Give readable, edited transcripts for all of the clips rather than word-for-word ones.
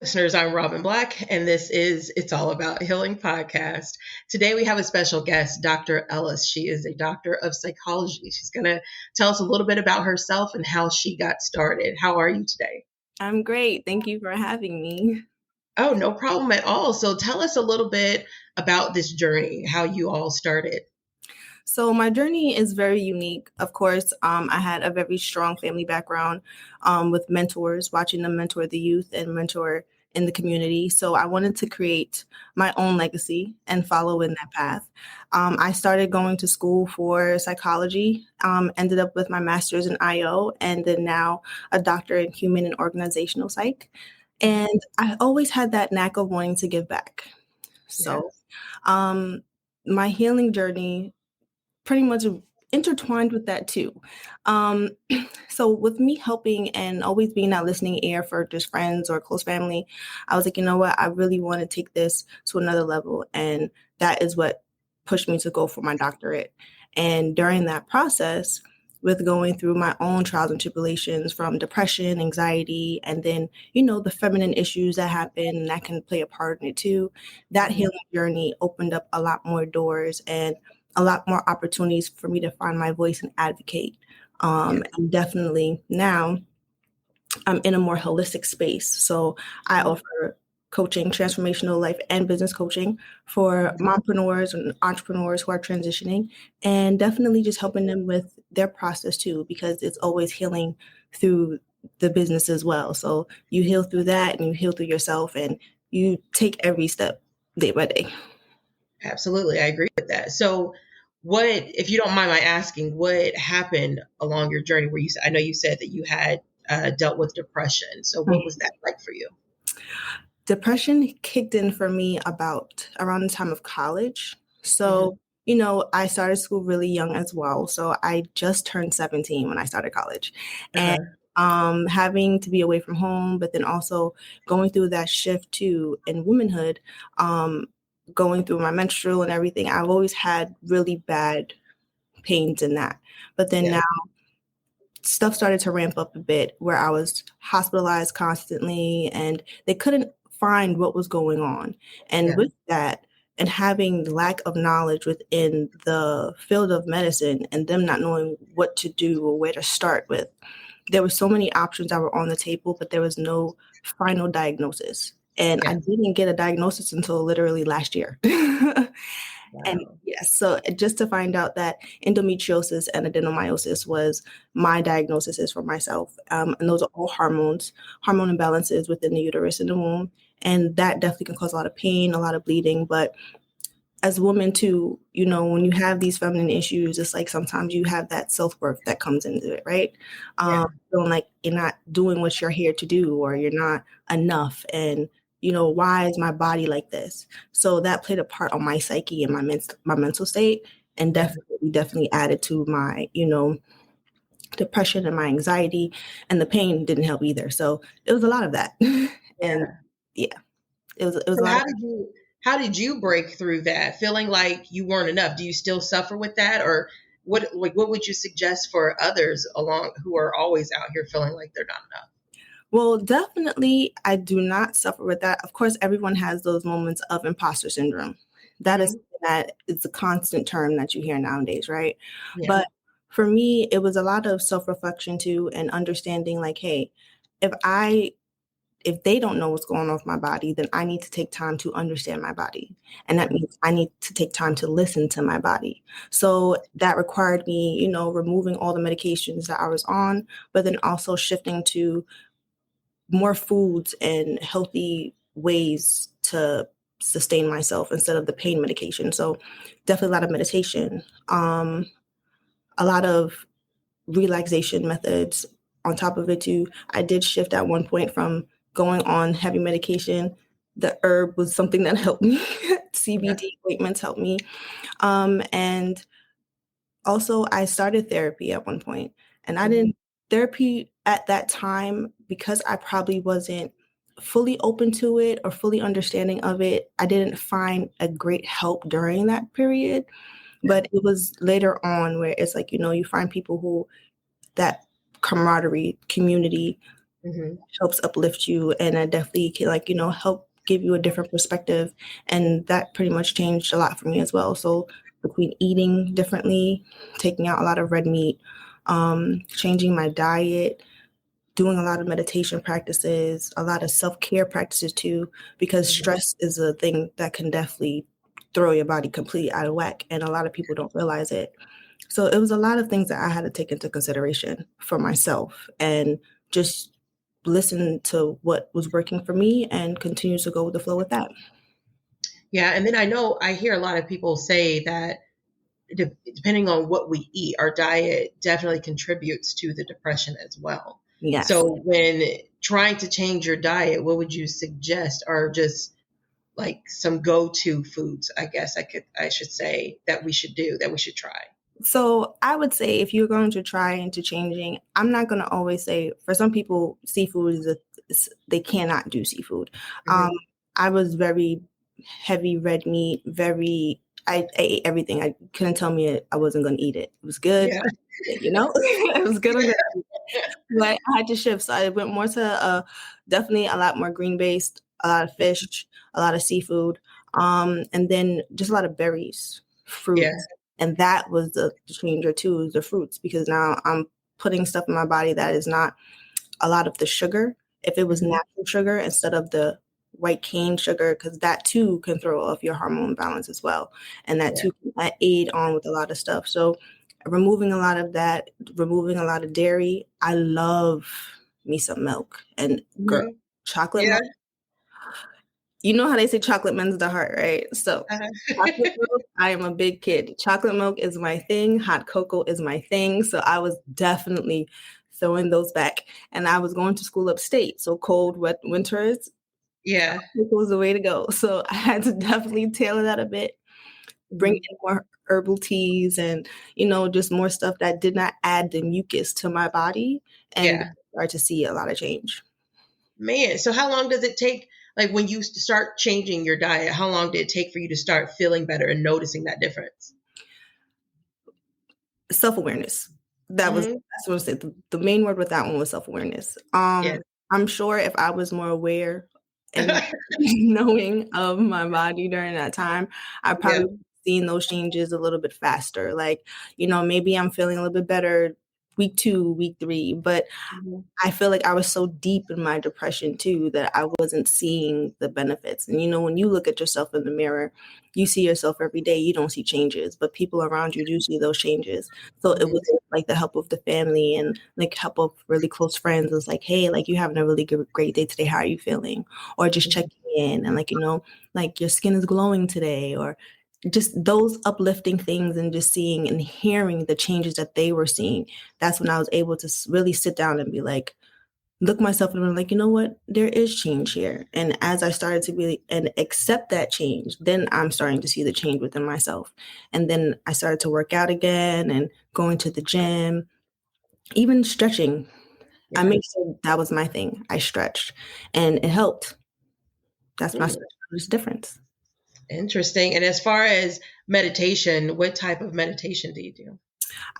Listeners, I'm Robin Black, and this is It's All About Healing podcast. Today we have a special guest, Dr. Ellis. She is a doctor of psychology. She's going to tell us a little bit about herself and how she got started. How are you today? I'm great. Thank you for having me. Oh, no problem at all. So tell us a little bit about this journey, how you all started. So my journey is very unique. Of course, I had a very strong family background with mentors, watching them mentor the youth and mentor in the community. So I wanted to create my own legacy and follow in that path. I started going to school for psychology, ended up with my master's in IO, and then now a doctorate in human and organizational psych. And I always had that knack of wanting to give back. So Yes. my healing journey pretty much intertwined with that too. Um, so with me helping and always being that listening ear for just friends or close family, I was like, you know what, I really want to take this to another level. And that is what pushed me to go for my doctorate. And during that process, with going through my own trials and tribulations from depression, anxiety, and then, the feminine issues that happen and that can play a part in it too, that Mhm. healing journey opened up a lot more doors and a lot more opportunities for me to find my voice and advocate. Yeah. And definitely now I'm in a more holistic space. So I offer coaching, transformational life and business coaching for mompreneurs and entrepreneurs who are transitioning, and definitely just helping them with their process too, because it's always healing through the business as well. So you heal through that and you heal through yourself and you take every step day by day. Absolutely. I agree with that. So, if you don't mind my asking, what happened along your journey where I know you said that you had dealt with depression. So, what was that like for you? Depression kicked in for me about around the time of college. Hmm. So, I started school really young as well. So I just turned 17 when I started college. And Uh-huh. having to be away from home, but then also going through that shift too in womanhood, um, going through my menstrual and everything, I've always had really bad pains in that. But then Yeah. now stuff started to ramp up a bit where I was hospitalized constantly and they couldn't find what was going on. And Yeah. with that, and having lack of knowledge within the field of medicine and them not knowing what to do or where to start with, there were so many options that were on the table, but there was no final diagnosis. And I Yeah. didn't get a diagnosis until literally last year. And Wow. yes, so just to find out that endometriosis and adenomyosis was my diagnosis for myself. And those are all hormone imbalances within the uterus and the womb. And that definitely can cause a lot of pain, a lot of bleeding. But as women too, when you have these feminine issues, it's like sometimes you have that self-worth that comes into it, right? Yeah. Feeling like you're not doing what you're here to do or you're not enough. And, why is my body like this? So that played a part on my psyche and my mental state and Yeah. definitely added to my, depression and my anxiety, and the pain didn't help either. So it was a lot of that. And Yeah. yeah, it was a So, lot of. how did you break through that, feeling like you weren't enough? Do you still suffer with that, or what would you suggest for others along who are always out here feeling like they're not enough? Well, definitely, I do not suffer with that. Of course, everyone has those moments of imposter syndrome. That is Hmm. something that is a constant term that you hear nowadays, right? Yeah. But for me, it was a lot of self-reflection too, and understanding like, hey, if I if they don't know what's going on with my body, then I need to take time to understand my body. And that Yeah. means I need to take time to listen to my body. So that required me, removing all the medications that I was on, but then also shifting to more foods and healthy ways to sustain myself instead of the pain medication. So definitely a lot of meditation, a lot of relaxation methods on top of it too. I did shift at one point from going on heavy medication. The herb was something that helped me. Yeah. CBD ointments helped me. And also, I started therapy at one point, and I Hmm. didn't therapy at that time because I probably wasn't fully open to it or fully understanding of it. I didn't find a great help during that period, Yeah. but it was later on where it's like, you find people who that camaraderie, community, Hmm. helps uplift you, and it definitely can, like, help give you a different perspective. And that pretty much changed a lot for me as well. So between eating differently, taking out a lot of red meat, changing my diet, doing a lot of meditation practices, a lot of self-care practices too, because Hmm. stress is a thing that can definitely throw your body completely out of whack, and a lot of people don't realize it. So it was a lot of things that I had to take into consideration for myself, and just listen to what was working for me and continue to go with the flow with that. Yeah, and then I know I hear a lot of people say that depending on what we eat, our diet definitely contributes to the depression as well. Yes. So when trying to change your diet, what would you suggest are just like some go-to foods, I should say that we should do, that we should try? So I would say if you're going to try into changing, I'm not going to always say, for some people, seafood they cannot do seafood. Um, Hmm. I was very heavy red meat, I ate everything. I couldn't tell me I wasn't going to eat it. It was good. Yeah. It was good. But I had to shift. So I went more to definitely a lot more green based, a lot of fish, a lot of seafood, and then just a lot of berries, Yeah. fruits. And that was the changer too, is the fruits, because now I'm putting stuff in my body that is not a lot of the sugar. If it was Hmm. natural sugar instead of the white cane sugar, because that too can throw off your hormone balance as well. And that Yeah. too can aid on with a lot of stuff. So removing a lot of that, removing a lot of dairy. I love me some milk. And girl, Hmm. chocolate Yeah. milk, you know how they say chocolate mends the heart, right? So chocolate Uh-huh. milk, I am a big kid. Chocolate milk is my thing. Hot cocoa is my thing. So I was definitely throwing those back. And I was going to school upstate. So cold, wet winters, Yeah. cocoa was the way to go. So I had to definitely tailor that a bit, bring Hmm. in more herbal teas and, just more stuff that did not add the mucus to my body, and Yeah. start to see a lot of change. Man, so how long does it take, like when you start changing your diet, how long did it take for you to start feeling better and noticing that difference? Self-awareness. Hmm. That's what I said. The main word with that one was self-awareness. Yeah. I'm sure if I was more aware and knowing of my body during that time, I Yeah. probably seen those changes a little bit faster. Like, maybe I'm feeling a little bit better week 2, week 3, but Hmm. I feel like I was so deep in my depression too that I wasn't seeing the benefits. And when you look at yourself in the mirror, you see yourself every day, you don't see changes, but people around you do see those changes. So it Hmm. was like the help of the family and like help of really close friends. It's like, hey, like you having a really great day today. How are you feeling? Or just checking in and like, like your skin is glowing today, or just those uplifting things, and just seeing and hearing the changes that they were seeing. That's when I was able to really sit down and be like, look myself and I'm like, you know what? There is change here. And as I started to really and accept that change, then I'm starting to see the change within myself. And then I started to work out again and going to the gym, even stretching. I Yeah. made sure that was my thing. I stretched and it helped. That's my Hmm. difference. Interesting. And as far as meditation, what type of meditation do you do?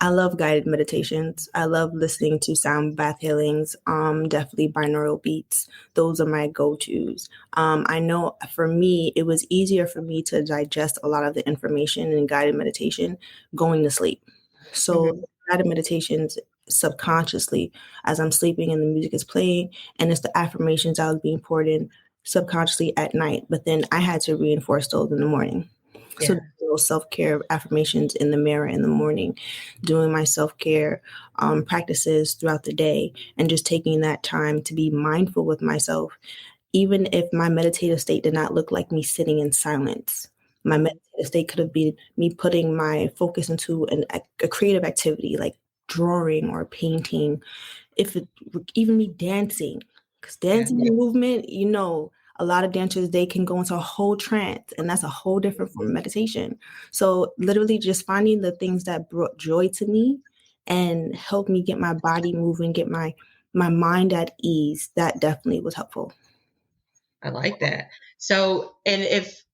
I love guided meditations. I love listening to sound bath healings, definitely binaural beats. Those are my go-tos. I know for me, it was easier for me to digest a lot of the information in guided meditation going to sleep. So Hmm. guided meditations subconsciously as I'm sleeping and the music is playing, and it's the affirmations I was being poured in subconsciously at night. But then I had to reinforce those in the morning. So Yeah. those self-care affirmations in the mirror in the morning, doing my self-care practices throughout the day, and just taking that time to be mindful with myself, even if my meditative state did not look like me sitting in silence. My Hmm. meditative state could have been me putting my focus into a creative activity like drawing or painting, if it even me dancing, because Yeah. dancing and movement, a lot of dancers, they can go into a whole trance, and that's a whole different form of meditation. So literally just finding the things that brought joy to me and helped me get my body moving, get my mind at ease, that definitely was helpful. I like that. So, and if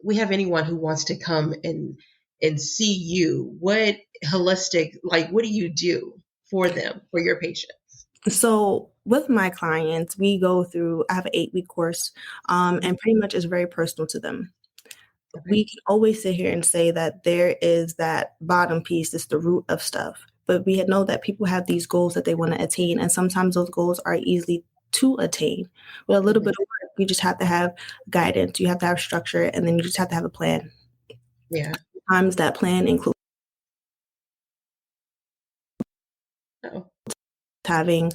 we have anyone who wants to come and see you, what holistic, like, what do you do for them, for your patient? So with my clients, we go through, I have an 8-week course, Mhm. and pretty much it's very personal to them. Okay. We can always sit here and say that there is that bottom piece, it's the root of stuff. But we know that people have these goals that they want to attain, and sometimes those goals are easily to attain. With a little Mhm. bit of work, you just have to have guidance, you have to have structure, and then you just have to have a plan. Yeah. Sometimes that plan includes Oh. having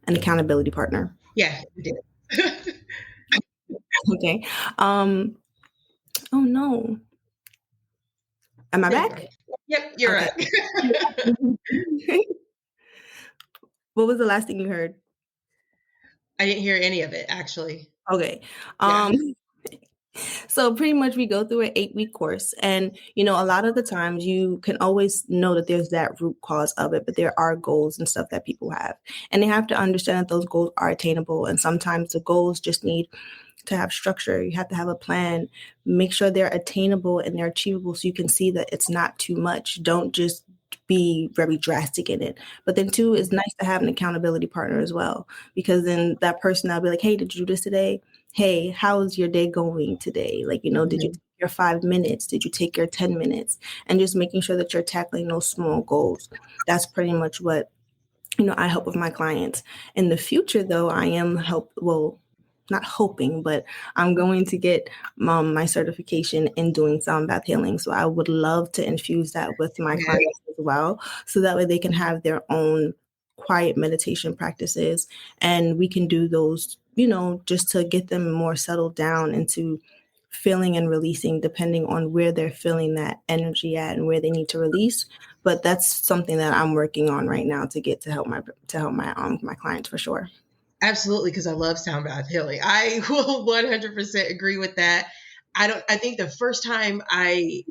an accountability partner. Yeah, you did. Okay. Um, oh no. Am I There you go. back? Yep, you're Okay. up. What was the last thing you heard? I didn't hear any of it actually. Okay. Yeah. Um, so pretty much we go through an 8-week course, and a lot of the times you can always know that there's that root cause of it, but there are goals and stuff that people have, and they have to understand that those goals are attainable, and sometimes the goals just need to have structure. You have to have a plan, make sure they're attainable and they're achievable so you can see that it's not too much. Don't just be very drastic in it. But then two, it's nice to have an accountability partner as well, because then that person I'll be like, hey, did you do this today? Hey, how's your day going today? Like, did you Mhm. take your 5 minutes? Did you take your 10 minutes? And just making sure that you're tackling those small goals. That's pretty much what I help with my clients. In the future, though, I am not hoping, but I'm going to get my certification in doing sound bath healing. So I would love to infuse that with my Yeah, clients as well, so that way they can have their own quiet meditation practices, and we can do those, just to get them more settled down into feeling and releasing, depending on where they're feeling that energy at and where they need to release. But that's something that I'm working on right now to get to help my clients for sure. absolutely, because I love sound bath healing. I will 100% agree with that. I think the first time I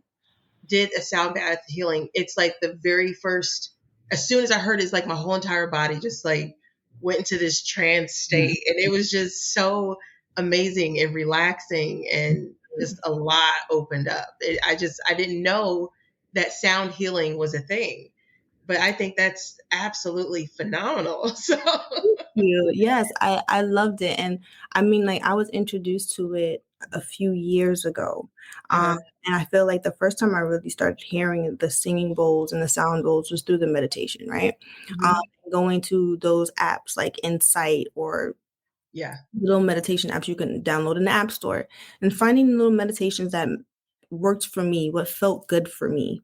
did a sound bath healing, it's like the very first, as soon as I heard it, it's like my whole entire body just like went into this trance state. And it was just so amazing and relaxing, and just a lot opened up. I didn't know that sound healing was a thing, but I think that's absolutely phenomenal. So, You. Yes, I loved it. And I mean, like, I was introduced to it a few years ago. Um, uh, and I feel like the first time I really started hearing the singing bowls and the sound bowls was through the meditation, right? Um, mhm. going to those apps like Insight or Yeah. little meditation apps you can download in the app store, and finding little meditations that worked for me, what felt good for me.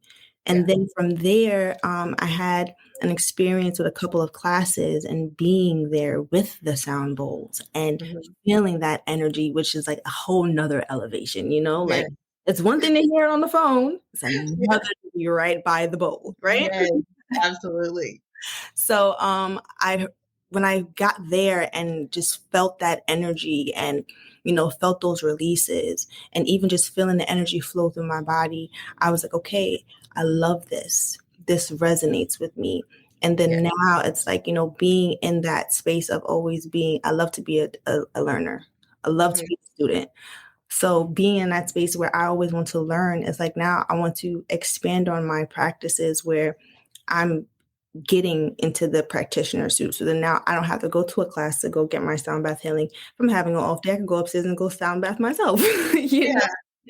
And Yeah. then from there, I had an experience with a couple of classes and being there with the sound bowls and Mhm. feeling that energy, which is like a whole nother elevation, Yeah. like it's one thing to hear it on the phone, it's Yeah. another to be right by the bowl, right? Yes, absolutely. So I when I got there and just felt that energy and felt those releases and even just feeling the energy flow through my body, I was like, okay, I love this. This resonates with me. And Yeah. then now it's like, being in that space of always being, I love to be a learner. I love to Mhm. be a student. So being in that space where I always want to learn is like now I want to expand on my practices where I'm getting into the practitioner suit. So then now I don't have to go to a class to go get my sound bath healing. If I'm having an off day, I can go upstairs and go sound bath myself, Yeah.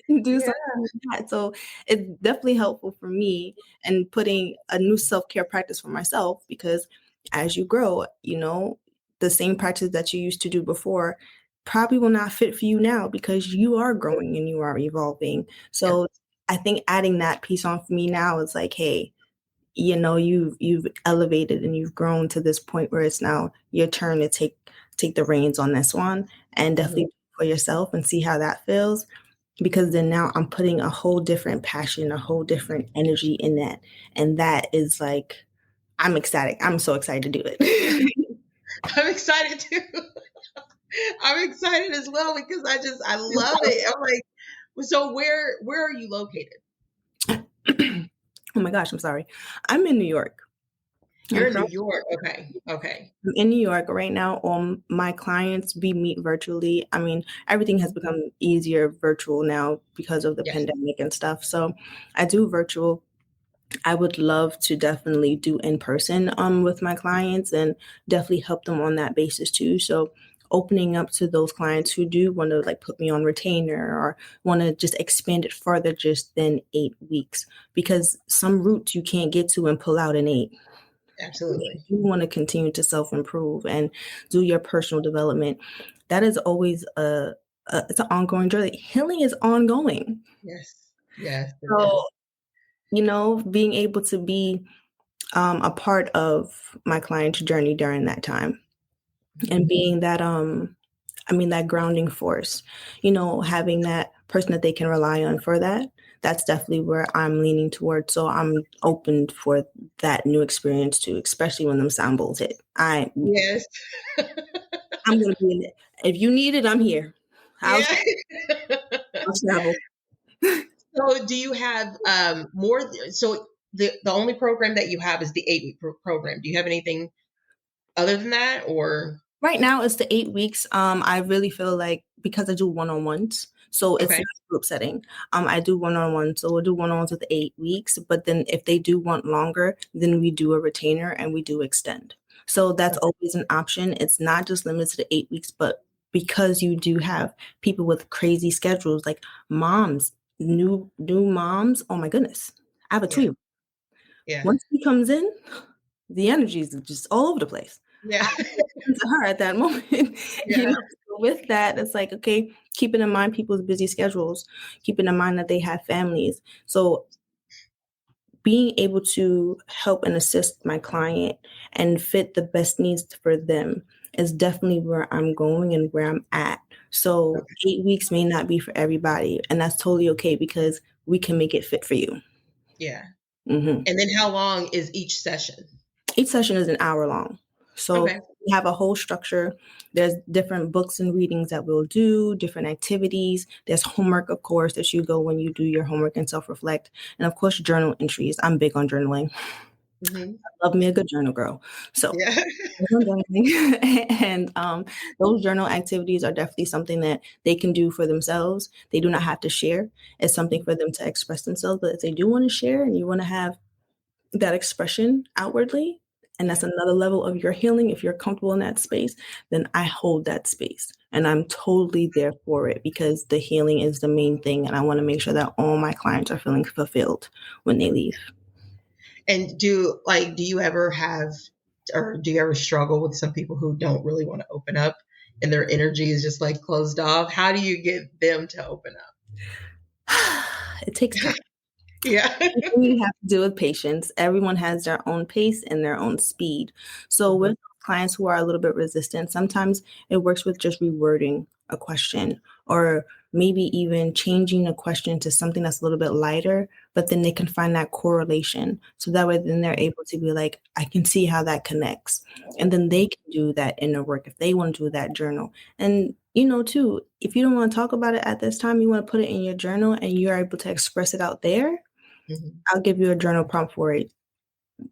do Yeah. something like that. So it's definitely helpful for me and putting a new self-care practice for myself, because as you grow, the same practice that you used to do before probably will not fit for you now because you are growing and you are evolving. Yeah. So I think adding that piece on for me now is like, hey, you've elevated and you've grown to this point where it's now your turn to take the reins on this one, and Mhm. definitely for yourself and see how that feels, because then now I'm putting a whole different passion, a whole different energy in that, and that is like, I'm ecstatic. I'm so excited to do it. I'm excited too. I'm excited as well because I love it. I'm like, so where are you located? Oh my gosh, I'm sorry. I'm in New York. I'm You're in New currently York. Okay. Okay. in New York right now. My clients, we meet virtually. I mean, everything has become easier virtual now because of the Yes. pandemic and stuff. So I do virtual. I would love to definitely do in person with my clients and definitely help them on that basis too. So opening up to those clients who do want to like put me on retainer or want to just expand it further just than 8 weeks, because some routes you can't get to and pull out in 8. Absolutely. If you want to continue to self-improve and do your personal development, that is always it's an ongoing journey. Healing is ongoing. Yes. Yes, it is. So, being able to be a part of my client's journey during that time and Mhm. being that that grounding force, having that person that they can rely on for that. That's definitely where I'm leaning towards. So I'm open for that new experience too, especially when them sound bowls hit. I'm Yes. gonna be in it. If you need it, I'm here. I'll, Yeah. I'll travel. So do you have more? So the only program that you have is the 8 week program. Do you have anything other than that, or Right now it's the 8 weeks. I really feel like because I do one-on-ones, so it's okay, not a group setting. I do one-on-ones, so we'll do one-on-ones with 8 weeks. But then if they do want longer, then we do a retainer and we do extend. So that's okay, always an option. It's not just limited to 8 weeks, but because you do have people with crazy schedules, like moms, new moms. Oh my goodness, I have a yeah, 2 year. yeah, Once he comes in, the energy is just all over the place. yeah, To her at that moment. yeah, So with that, it's like, okay, keeping in mind people's busy schedules, keeping in mind that they have families. So being able to help and assist my client and fit the best needs for them is definitely where I'm going and where I'm at. So okay, 8 weeks may not be for everybody, and that's totally okay because we can make it fit for you. yeah. Mhm. And then how long is each session? Each session is an hour long. So Okay, we have a whole structure. There's different books and readings that we'll do, different activities. There's homework, of course, that you go when you do your homework and self-reflect. And of course, journal entries. I'm big on journaling. hmm, Love me a good journal girl. So yeah, and those journal activities are definitely something that they can do for themselves. They do not have to share. It's something for them to express themselves. But if they do want to share and you want to have that expression outwardly, and that's yeah, another level of your healing. If you're comfortable in that space, then I hold that space and I'm totally there for it because the healing is the main thing. And I want to make sure that all my clients are feeling fulfilled when they leave. And do you ever have, or do you ever struggle with some people who don't really want to open up and their energy is just like closed off? How do you get them to open It takes time. up? Yeah. You have to do with patience. Everyone has their own pace and their own speed. So Mhm. with clients who are a little bit resistant, sometimes it works with just rewording a question or maybe even changing a question to something that's a little bit lighter, but then they can find that correlation. So that way then they're able to be like, I can see how that connects. And then they can do that inner work if they want to do that journal. And too, if you don't want to talk about it at this time, you want to put it in your journal and you're able to express it out there. Mhm. I'll give you a journal prompt for it.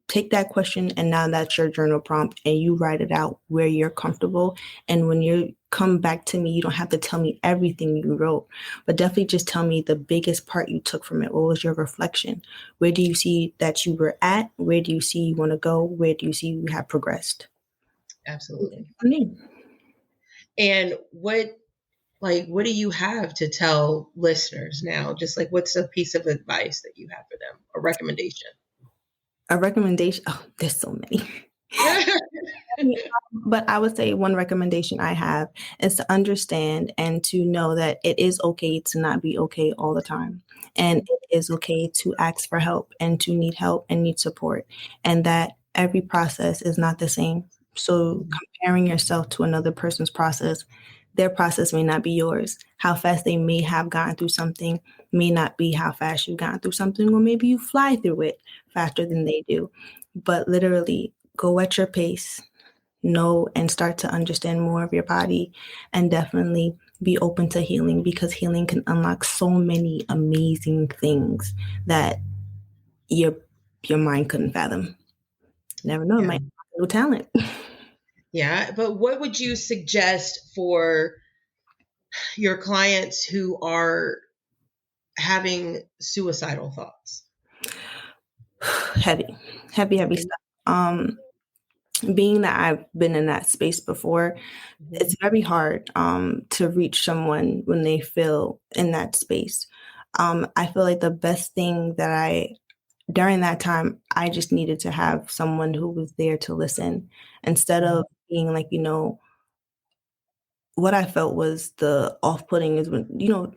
Take that question, and now that's your journal prompt, and you write it out where you're comfortable. And when you come back to me, you don't have to tell me everything you wrote, but definitely just tell me the biggest part you took from it. What was your reflection? Where do you see that you were at? Where do you see you want to go? Where do you see you have progressed? Absolutely. I mean, And what do you have to tell listeners now? Just like what's a piece of advice that you have for them? A recommendation? a recommendation. Oh, there's so many. Yeah, but I would say one recommendation I have is to understand and to know that it is okay to not be okay all the time. And it is okay to ask for help and need support, and that every process is not the same. So Mhm. comparing yourself to another person's process, their process may not be yours. How fast they may have gotten through something may not be how fast you've gotten through something, or maybe you fly through it faster than they do. But literally, go at your pace, know and start to understand more of your body, and definitely be open to healing because healing can unlock so many amazing things that your your mind couldn't fathom. Never know, it Yeah. might be a new talent. Yeah. But what would you suggest for your clients who are having suicidal thoughts? heavy, heavy Mhm. stuff. Being that I've been in that space before, Mhm. it's very hard to reach someone when they feel in that space. I feel like the best thing that during that time, I just needed to have someone who was there to listen instead Mhm. of being like, what I felt was the off-putting is when,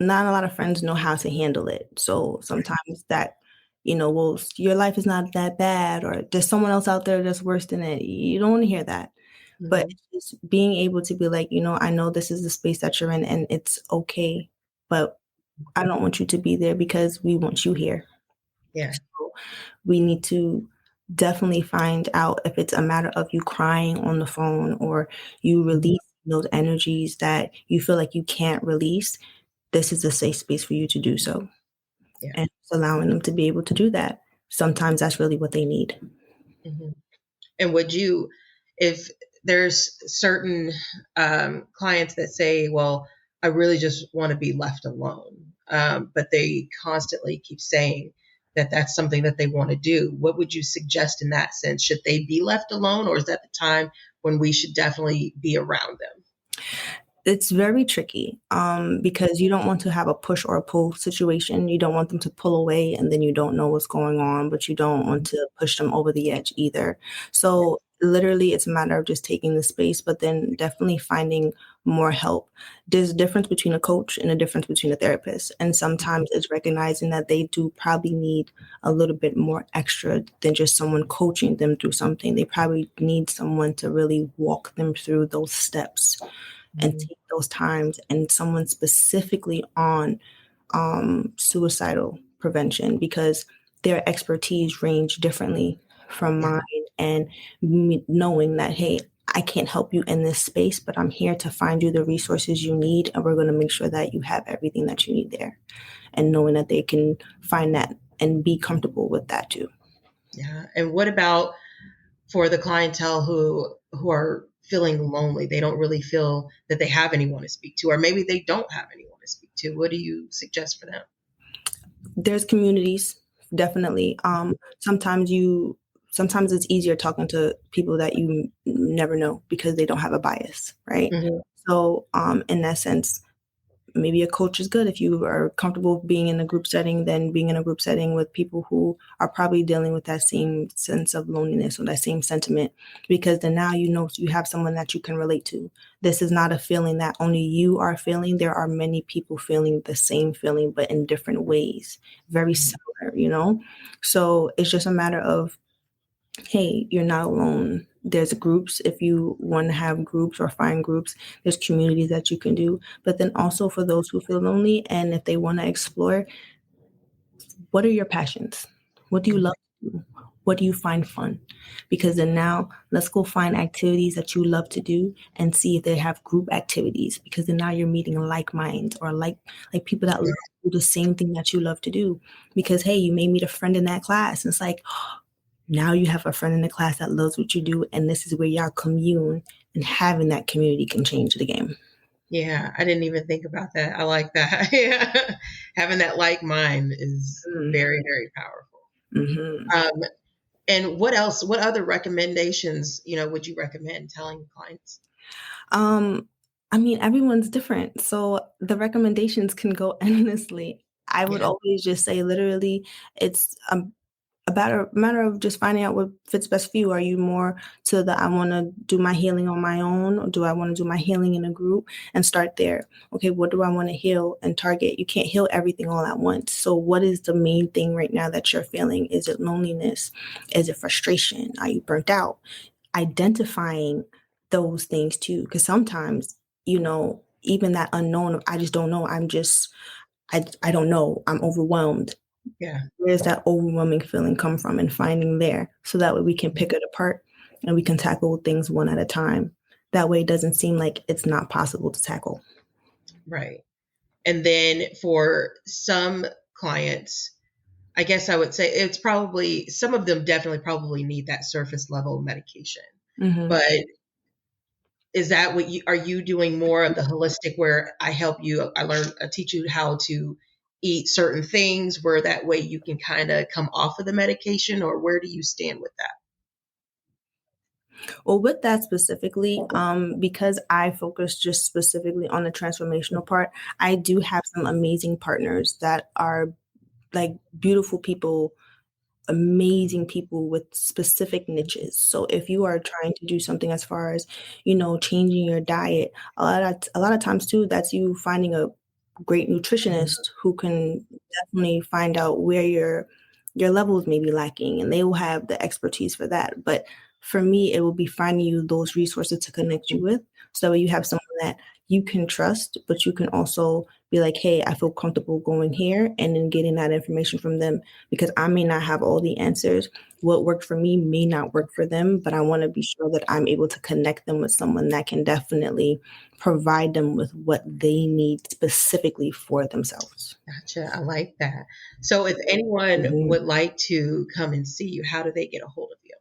not a lot of friends know how to handle it. So sometimes that, well, your life is not that bad, or there's someone else out there that's worse than it. You don't want to hear that. But Mhm. it's just being able to be like, I know this is the space that you're in and it's okay, but I don't want you to be there because we want you here. Yeah. So we need to definitely find out if it's a matter of you crying on the phone or you Mhm. release those energies that you feel like you can't release. This is a safe space for you to do so. Yeah. And it's allowing them to be able to do that. Sometimes that's really what they need. Mhm. And would you, if there's certain clients that say, well, I really just want to be left alone, but they constantly keep saying that that's something that they want to do, what would you suggest in that sense? Should they be left alone, or is that the time when we should definitely be around them? It's very tricky because you don't want to have a push or a pull situation. You don't want them to pull away and then you don't know what's going on, but you don't want to push them over the edge either. So, literally, it's a matter of just taking the space, but then definitely finding more help. There's a difference between a coach and a difference between a therapist. And sometimes it's recognizing that they do probably need a little bit more extra than just someone coaching them through something. They probably need someone to really walk them through those steps and Mhm. take those times, and someone specifically on suicidal prevention because their expertise range differently from Yeah. mine. And knowing that, hey, I can't help you in this space, but I'm here to find you the resources you need, and we're going to make sure that you have everything that you need there. And knowing that they can find that and be comfortable with that too. Yeah. And what about for the clientele who are feeling lonely? They don't really feel that they have anyone to speak to, or maybe they don't have anyone to speak to. What do you suggest for them? There's communities, definitely. Sometimes it's easier talking to people that you never know because they don't have a bias, right? Mhm. So, in that sense, maybe a coach is good if you are comfortable being in a group setting, then being in a group setting with people who are probably dealing with that same sense of loneliness or that same sentiment, because then now you have someone that you can relate to. This is not a feeling that only you are feeling. There are many people feeling the same feeling, but in different ways, very similar. So it's just a matter of, hey, you're not alone. There's groups if you want to have groups or find groups. There's communities that you can do. But then also for those who feel lonely and if they want to explore, what are your passions? What do you love to do? What do you find fun? Because then now let's go find activities that you love to do and see if they have group activities. Because then now you're meeting like minds or like people that love to do the same thing that you love to do. Because hey, you may meet a friend in that class. And it's like, now you have a friend in the class that loves what you do, and this is where y'all commune, and having that community can change the game. Yeah, I didn't even think about that. I like that. Yeah. Having that like mind is very, very powerful. Mm-hmm. Um, and what else, what other recommendations, would you recommend telling clients? Um, I mean, everyone's different, so the recommendations can go endlessly. I would Yeah. always just say, literally, it's about a matter of just finding out what fits best for you. Are you more to the I want to do my healing on my own, or do I want to do my healing in a group and start there? Okay, what do I want to heal and target? You can't heal everything all at once. So, what is the main thing right now that you're feeling? Is it loneliness? Is it frustration? Are you burnt out? Identifying those things too, because sometimes, even that unknown of I just don't know. I don't know. I'm overwhelmed. Yeah. Where's that overwhelming feeling come from, and finding there so that way we can pick it apart and we can tackle things one at a time. That way it doesn't seem like it's not possible to tackle. Right. And then for some clients, I guess I would say it's probably some of them definitely probably need that surface level medication. Hmm. But is that what you are you doing more of the holistic where I help you, I teach you how to eat certain things where that way you can kind of come off of the medication, or where do you stand with that? Well, with that specifically, because I focus just specifically on the transformational part, I do have some amazing partners that are like beautiful people, amazing people with specific niches. So if you are trying to do something as far as, changing your diet, a lot of times too, that's you finding a great nutritionist who can definitely find out where your levels may be lacking, and they will have the expertise for that. But for me, it will be finding you those resources to connect you with, so that you have someone that you can trust, but you can also be like, hey, I feel comfortable going here, and then getting that information from them, because I may not have all the answers. What worked for me may not work for them, but I want to be sure that I'm able to connect them with someone that can definitely provide them with what they need specifically for themselves. Gotcha. I like that. So if anyone Mhm. would like to come and see you, how do they get a hold of you?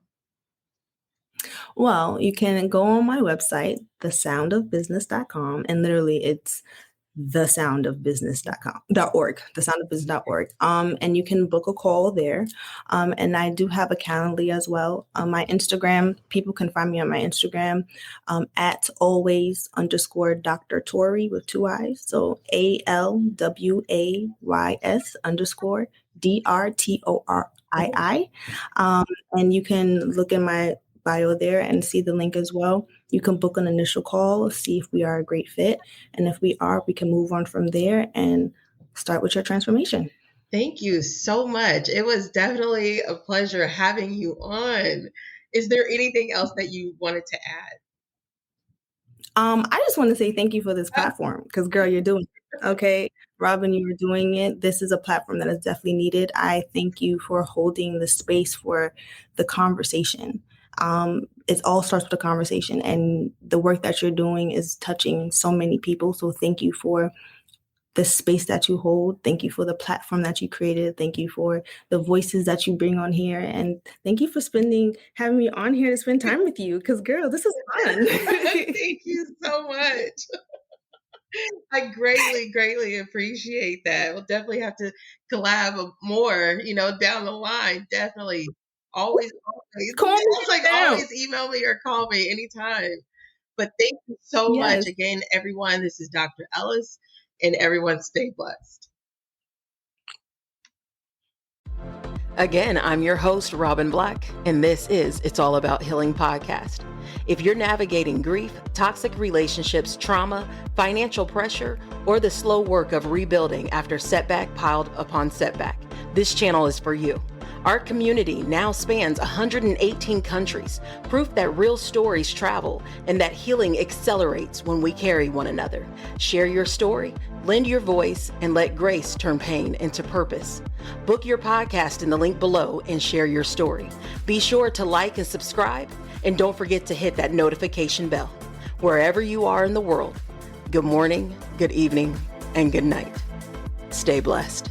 Well, you can go on my website, thesoundofbusiness.com, and literally it's thesoundofbusiness.org, thesoundofbusiness.org. And you can book a call there. And I do have a Calendly as well. My Instagram, people can find me on my Instagram at always underscore Dr. Tori with two I's. So ALWAYS underscore DRTORII. And you can look in my bio there and see the link as well. You can book an initial call, see if we are a great fit. And if we are, we can move on from there and start with your transformation. Thank you so much. It was definitely a pleasure having you on. Is there anything else that you wanted to add? I just want to say thank you for this platform, because girl, you're doing it. Okay. Robin, you're doing it. This is a platform that is definitely needed. I thank you for holding the space for the conversation. It all starts with a conversation, and the work that you're doing is touching so many people. So thank you for the space that you hold. Thank you for the platform that you created. Thank you for the voices that you bring on here. And thank you for having me on here to spend time with you. Because girl, this is fun. Thank you so much. I greatly, greatly appreciate that. We'll definitely have to collab more, down the line. Definitely. Always, always. Call me It's like down. always email me or call me anytime. But thank you so much Yes. again, everyone. This is Dr. Ellis, and everyone stay blessed. Again, I'm your host, Robin Black, and this is It's All About Healing podcast. If you're navigating grief, toxic relationships, trauma, financial pressure, or the slow work of rebuilding after setback piled upon setback, this channel is for you. Our community now spans 118 countries, proof that real stories travel and that healing accelerates when we carry one another. Share your story, lend your voice, and let grace turn pain into purpose. Book your podcast in the link below and share your story. Be sure to like and subscribe, and don't forget to hit that notification bell. Wherever you are in the world, good morning, good evening, and good night. Stay blessed.